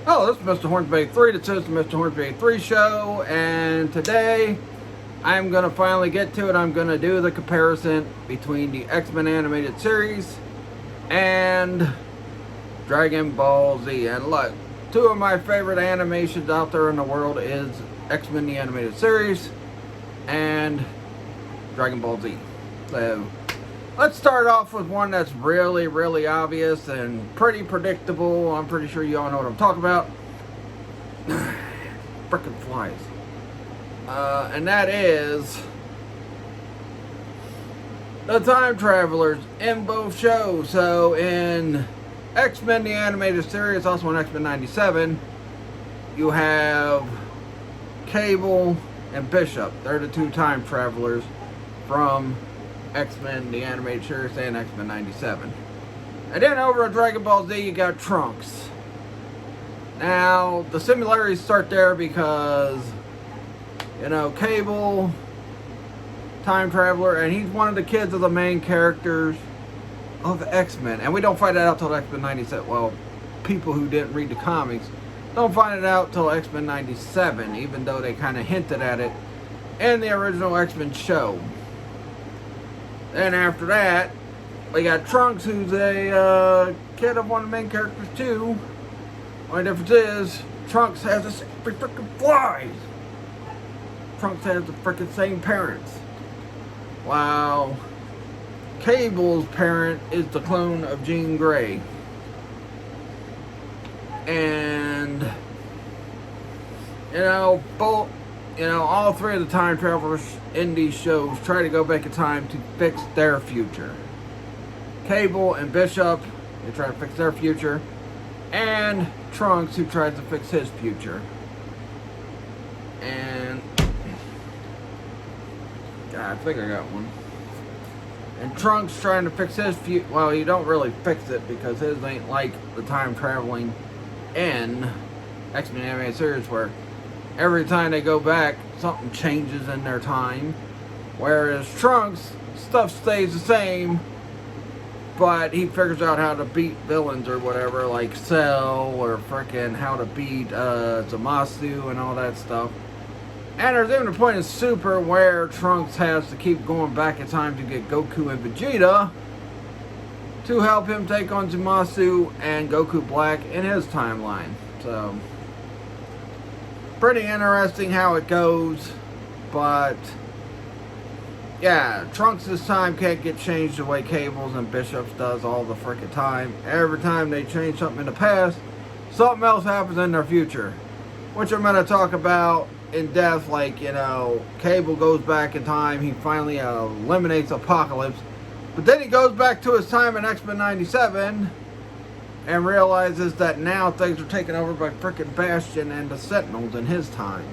Hello, this is Mr. Hornsby 3. This is the Mr. Hornsby 3 show, and today I'm going to finally get to it. I'm going to do the comparison between the X-Men animated series and Dragon Ball Z. And look, two of my favorite animations out there in the world is X-Men the animated series and Dragon Ball Z. So let's start off with one that's really obvious and pretty predictable. I'm pretty sure you all know what I'm talking about. Frickin' flies. And that is the time travelers in both shows. So in X-Men the animated series, also in X-Men 97, you have Cable and Bishop. They're the two time travelers from X-Men the animated series and X-Men 97. And then over at Dragon Ball Z, you got Trunks. Now, the similarities start there because, you know, Cable, time traveler, and he's one of the kids of the main characters of X-Men. And we don't find that out till X-Men 97. Well, people who didn't read the comics don't find it out till X-Men 97, even though they kind of hinted at it in the original X-Men show. Then after that, we got Trunks, who's a kid of one of the main characters too. Only difference is, Trunks has the freaking flies. Trunks has the freaking same parents. While Cable's parent is the clone of Jean Grey. And, you know, all three of the time travelers in these shows try to go back in time to fix their future. Cable and Bishop, they try to fix their future. And Trunks, who tries to fix his future. And God, I think I got one. And Trunks trying to fix his future. Well, you don't really fix it because his ain't like the time traveling in X-Men animated series where every time they go back, something changes in their time. Whereas Trunks, stuff stays the same, but he figures out how to beat villains or whatever, like Cell, or frickin' how to beat Zamasu and all that stuff. And there's even a point in Super where Trunks has to keep going back in time to get Goku and Vegeta to help him take on Zamasu and Goku Black in his timeline. So, pretty interesting how it goes, but yeah, Trunks' time can't get changed the way Cable's and Bishop's does all the frickin' time. Every time they change something in the past, something else happens in their future, which I'm going to talk about in depth. Like, you know, Cable goes back in time, he finally eliminates Apocalypse, but then he goes back to his time in X-Men 97 and realizes that now things are taken over by frickin' Bastion and the Sentinels in his time.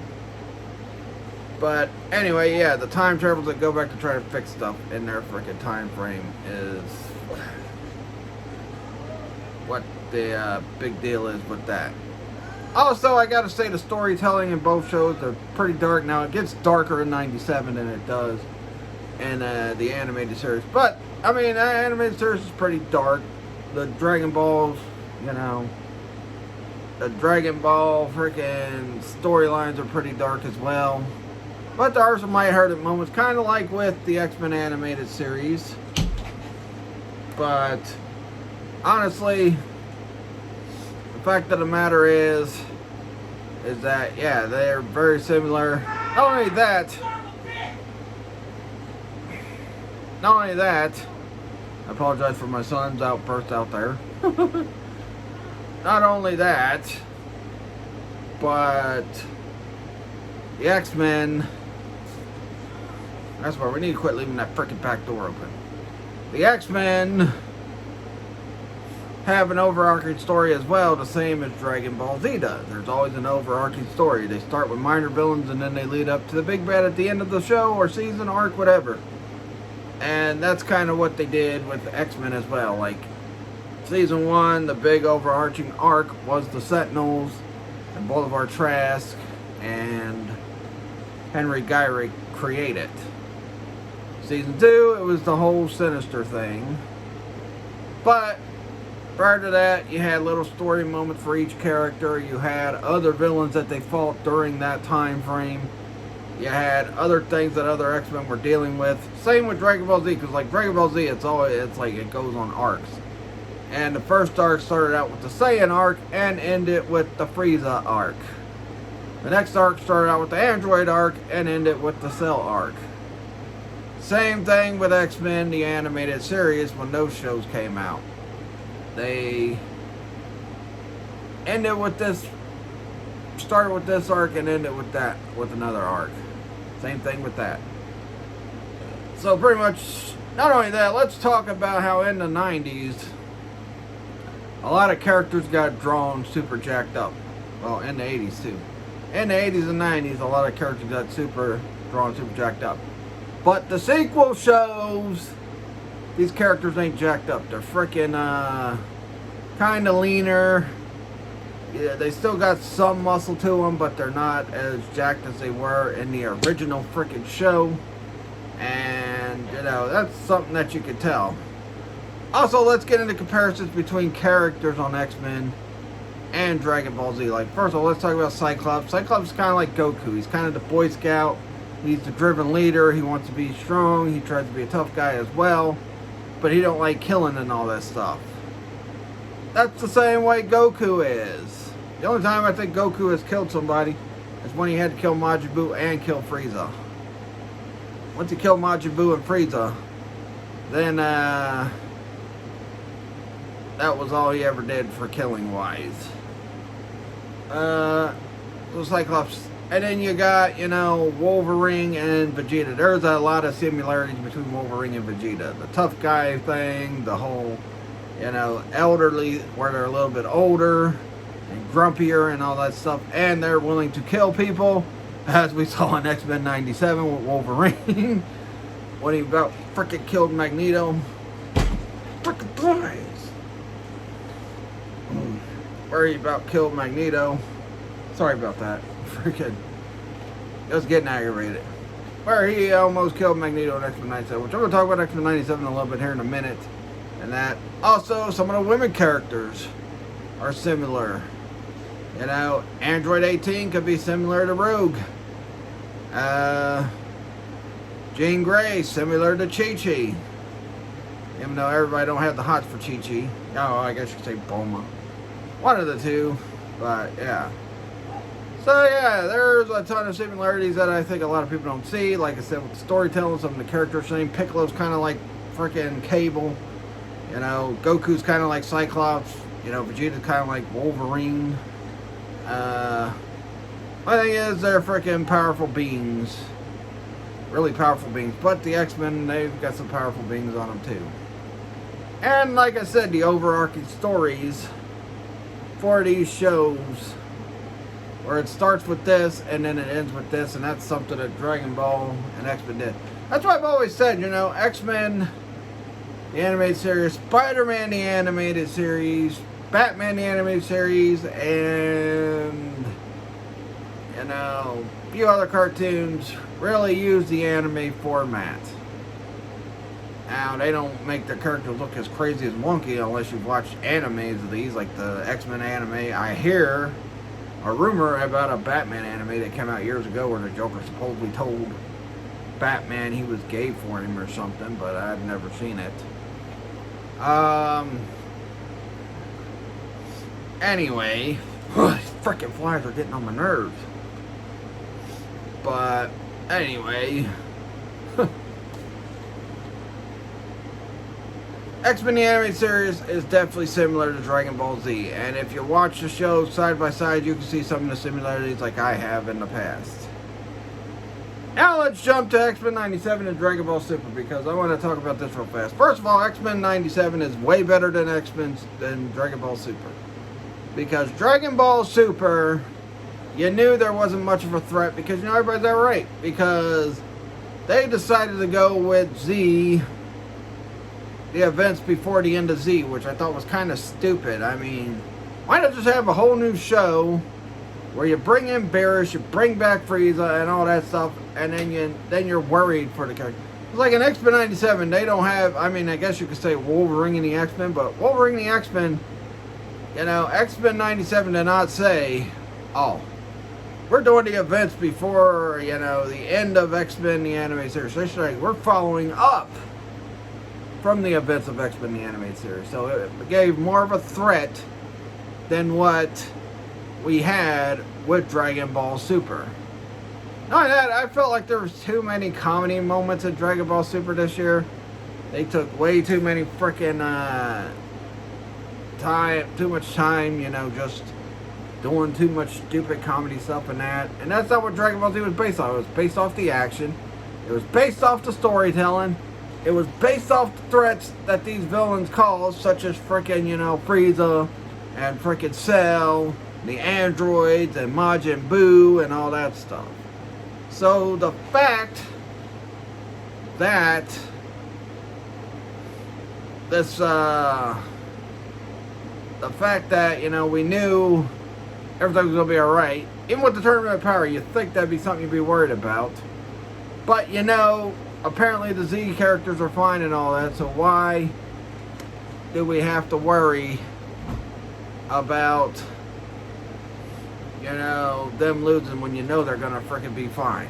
But anyway, yeah, the time travelers that go back to try to fix stuff in their frickin' time frame is what the big deal is with that. Also, I gotta say the storytelling in both shows are pretty dark. Now, it gets darker in 97 than it does in the animated series. But, I mean, the animated series is pretty dark. The Dragon Balls, you know, the Dragon Ball freaking storylines are pretty dark as well. But there are some lighthearted moments, kind of like with the X-Men animated series. But honestly, the fact of the matter is that, yeah, they're very similar. Not only that, I apologize for my son's outburst out there. Not only that, but the X-Men, that's why we need to quit leaving that freaking back door open. The X-Men have an overarching story as well, the same as Dragon Ball Z does. There's always an overarching story. They start with minor villains and then they lead up to the big bad at the end of the show or season, arc, whatever. And that's kind of what they did with X-Men as well. Like, season 1, the big overarching arc was the Sentinels and Boulevard Trask and Henry Gyrick created. Season 2, it was the whole Sinister thing. But Prior to that, you had little story moments for each character. You had other villains that they fought during that time frame. You had other things that other X-Men were dealing with. Same with Dragon Ball Z, because like Dragon Ball Z, it's like it goes on arcs. And the first arc started out with the Saiyan arc and ended with the Frieza arc. The next arc started out with the Android arc and ended with the Cell arc. Same thing with X-Men, the animated series, when those shows came out. They ended with this, started with this arc and ended with that, with another arc. Same thing with that. So pretty much, not only that, let's talk about how in the 90s, a lot of characters got drawn super jacked up. Well, in the 80s too. In the 80s and 90s, a lot of characters got drawn super jacked up. But the sequel shows these characters ain't jacked up. They're freaking kind of leaner. Yeah, they still got some muscle to them, but they're not as jacked as they were in the original freaking show. And, you know, that's something that you could tell. Also, let's get into comparisons between characters on X-Men and Dragon Ball Z. Like, first of all, let's talk about Cyclops. Cyclops is kind of like Goku. He's kind of the Boy Scout. He's the driven leader. He wants to be strong. He tries to be a tough guy as well. But he don't like killing and all that stuff. That's the same way Goku is. The only time I think Goku has killed somebody is when he had to kill Majin Buu and kill Frieza. Once he killed Majin Buu and Frieza, then that was all he ever did for killing wise. So Cyclops. And then you got, you know, Wolverine and Vegeta. There's a lot of similarities between Wolverine and Vegeta. The tough guy thing, the whole, you know, elderly, where they're a little bit older and grumpier and all that stuff. And they're willing to kill people, as we saw in X-Men 97 with Wolverine. When he about freaking killed Magneto. Freaking flies. Where he about killed Magneto. Sorry about that. Freaking, I was getting aggravated. Where he almost killed Magneto in X-Men 97, which I'm going to talk about X-Men 97 a little bit here in a minute. And that. Also, some of the women characters are similar. You know, Android 18 could be similar to Rogue. Jean Grey, similar to Chi-Chi. Even though everybody don't have the hots for Chi-Chi. Oh, I guess you could say Bulma. One of the two. But, yeah. So yeah, there's a ton of similarities that I think a lot of people don't see. Like I said, with the storytelling, some of the characters same. Piccolo's kind of like freaking Cable. You know, Goku's kind of like Cyclops. You know, Vegeta's kind of like Wolverine. My thing is, they're freaking powerful beings. Really powerful beings. But the X-Men, they've got some powerful beings on them too. And like I said, the overarching stories for these shows, where it starts with this and then it ends with this, and that's something that Dragon Ball and X-Men did. That's why I've always said, you know, X-Men, the animated series, Spider-Man, the animated series, Batman, the animated series, and, you know, a few other cartoons really use the anime format. Now, they don't make their characters look as crazy as wonky unless you've watched animes of these, like the X-Men anime. I hear a rumor about a Batman anime that came out years ago where the Joker supposedly told Batman he was gay for him or something, but I've never seen it. Anyway, these freaking flies are getting on my nerves. But anyway, X-Men the Animated Series is definitely similar to Dragon Ball Z, and if you watch the show side by side, you can see some of the similarities like I have in the past. Now let's jump to X-Men 97 and Dragon Ball Super, because I want to talk about this real fast. First of all, X-Men 97 is way better than than Dragon Ball Super. Because Dragon Ball Super, you knew there wasn't much of a threat, because you know everybody's alright, because they decided to go with Z, the events before the end of Z, which I thought was kind of stupid. I mean, why not just have a whole new show where you bring in Barris, you bring back Frieza and all that stuff, and then you're worried for the character. It's like in X-Men 97, they don't have, I mean, I guess you could say Wolverine and the X-Men, but Wolverine and the X-Men You know, X-Men 97 did not say, oh, we're doing the events before, you know, the end of X-Men the Animated Series. They say we're following up from the events of X-Men the Animated Series. So it gave more of a threat than what we had with Dragon Ball Super. Not that, I felt like there was too many comedy moments in Dragon Ball Super this year. They took way too many freaking too much time, you know, just doing too much stupid comedy stuff and that. And that's not what Dragon Ball Z was based on. It was based off the action. It was based off the storytelling. It was based off the threats that these villains cause, such as freaking, you know, Frieza and freaking Cell, the androids and Majin Buu and all that stuff. So the fact that this, the fact that, you know, we knew everything was going to be alright, even with the Tournament of Power, you'd think that'd be something you'd be worried about. But, you know, apparently the Z characters are fine and all that, so why do we have to worry about, you know, them losing when you know they're going to freaking be fine?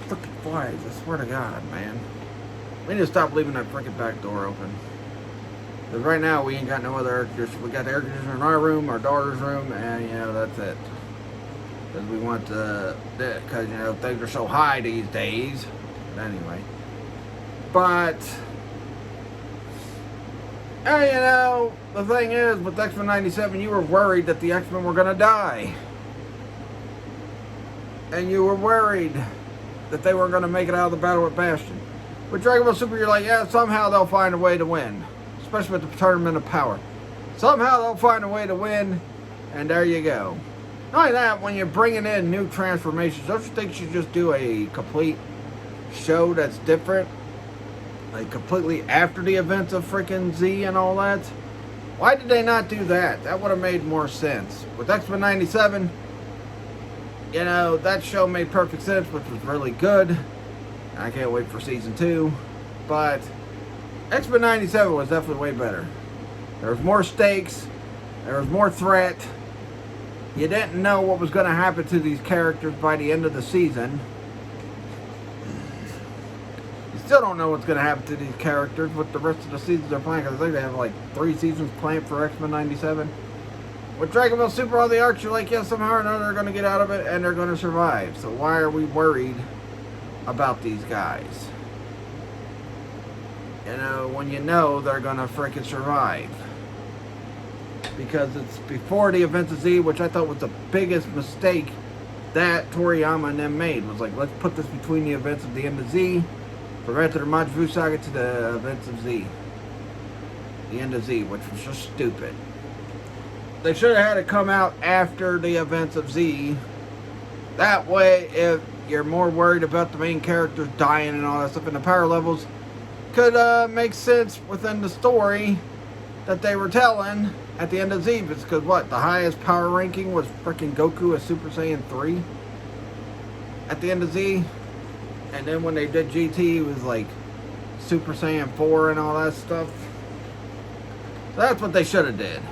Freaking flies, I swear to God, man. We need to stop leaving that freaking back door open. Because right now we ain't got no other air conditioner. We got the air conditioner in our room, our daughter's room, and, you know, that's it. Because we want to, because, you know, things are so high these days. But anyway. But, and, you know, the thing is, with X-Men 97, you were worried that the X-Men were going to die. And you were worried that they weren't going to make it out of the battle with Bastion. With Dragon Ball Super, you're like, yeah, somehow they'll find a way to win. Especially with the Tournament of Power. Somehow they'll find a way to win, and there you go. Not only that, when you're bringing in new transformations, don't you think you should just do a complete show that's different? Like completely after the events of freaking Z and all that? Why did they not do that? That would have made more sense. With X-Men 97, you know, that show made perfect sense, which was really good. I can't wait for season 2. But X-Men 97 was definitely way better. There was more stakes. There was more threat. You didn't know what was going to happen to these characters by the end of the season. You still don't know what's going to happen to these characters with the rest of the seasons they're playing. Because I think they have like 3 seasons planned for X-Men 97. With Dragon Ball Super, all the arcs, you're like, yeah, somehow or another they're going to get out of it and they're going to survive. So why are we worried about these guys? You know, when you know they're going to freaking survive. Because it's before the events of Z, which I thought was the biggest mistake that Toriyama and them made. Was like, let's put this between the events of the end of Z, prevent the Majin Buu Saga to the events of Z. The end of Z, which was just stupid. They should have had it come out after the events of Z. That way, if you're more worried about the main characters dying and all that stuff in the power levels, could make sense within the story that they were telling at the end of Z. Because what, the highest power ranking was freaking Goku as Super Saiyan 3 at the end of Z, and then when they did GT, it was like Super Saiyan 4 and all that stuff. So that's what they should have did.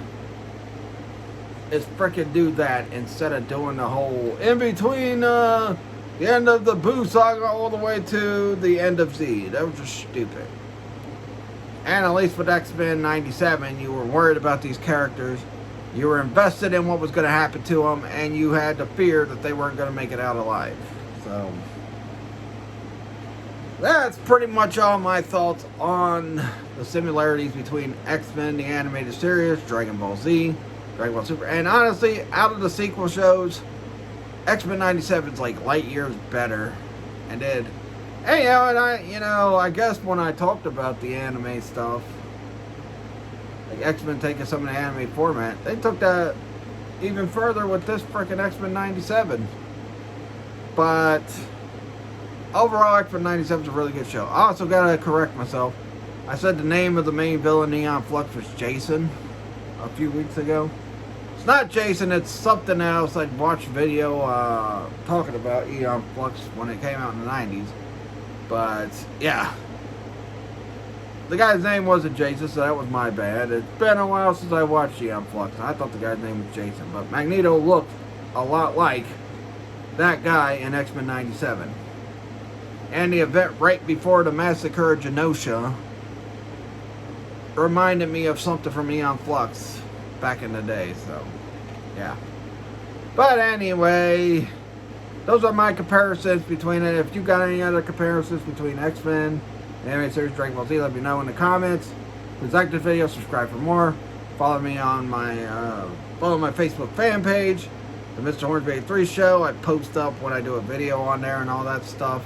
Is freaking do that instead of doing the whole in between the end of the Buu Saga all the way to the end of Z. That was just stupid. And at least with X-Men 97, you were worried about these characters. You were invested in what was going to happen to them, and you had the fear that they weren't going to make it out alive. So that's pretty much all my thoughts on the similarities between X-Men, the animated series, Dragon Ball Z, Dragon Ball Super. And honestly, out of the sequel shows, X-Men 97 is like light years better. And did, hey, and I guess when I talked about the anime stuff, like X-Men taking some of the anime format, they took that even further with this freaking X-Men 97. But overall, X-Men 97 is a really good show. I also gotta correct myself. I said the name of the main villain, Neon Flux, was Jason a few weeks ago. It's not Jason, it's something else. I watched a video talking about Neon Flux when it came out in the 90s. But, yeah. the guy's name wasn't Jason, so that was my bad. It's been a while since I watched Aeon Flux. I thought the guy's name was Jason, but Magneto looked a lot like that guy in X-Men 97. And the event right before the massacre of Genosha reminded me of something from Aeon Flux back in the day, so yeah. But anyway, those are my comparisons between it. If you got any other comparisons between X-Men and anime series Dragon Ball Z, let me know in the comments. Please like this video, subscribe for more. Follow me on my Facebook fan page, the Mr. Hornsby 3 Show. I post up when I do a video on there and all that stuff.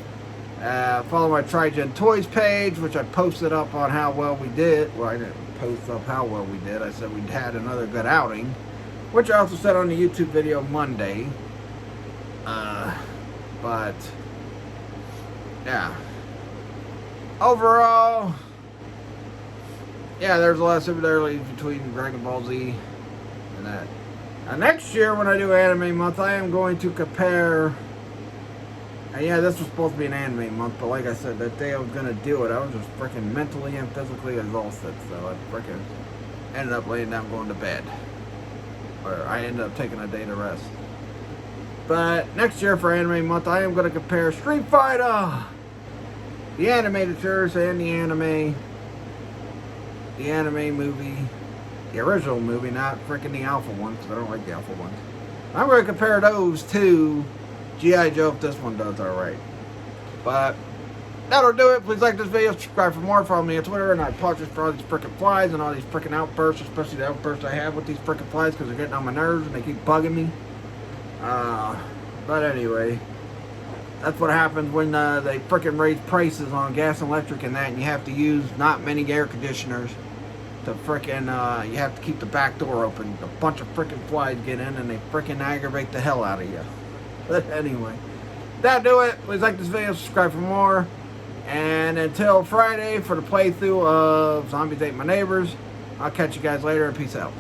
Follow my Trigen Toys page, which I posted up on how well we did. Well, I didn't post up how well we did. I said we had another good outing, which I also said on the YouTube video Monday. But yeah, overall, yeah, there's a lot of similarities between Dragon Ball Z and that. Now, next year when I do Anime Month, I am going to compare. And yeah, this was supposed to be an Anime Month, but like I said, that day I was gonna do it, I was just freaking mentally and physically exhausted, so I freaking ended up laying down going to bed. Or I ended up taking a day to rest. But next year for Anime Month, I am going to compare Street Fighter, the animated series, and the anime movie, the original movie, not freaking the Alpha one, because I don't like the Alpha one. I'm going to compare those to G.I. Joe if this one does alright. But that'll do it. Please like this video, subscribe for more, follow me on Twitter, and I apologize for all these freaking flies and all these freaking outbursts, especially the outbursts I have with these freaking flies because they're getting on my nerves and they keep bugging me. But anyway, that's what happens when they freaking raise prices on gas and electric and that, and you have to use not many air conditioners to freaking, you have to keep the back door open. A bunch of freaking flies get in and they freaking aggravate the hell out of you. But anyway, that'll do it. Please like this video, subscribe for more. And until Friday for the playthrough of Zombies Ate My Neighbors, I'll catch you guys later and peace out.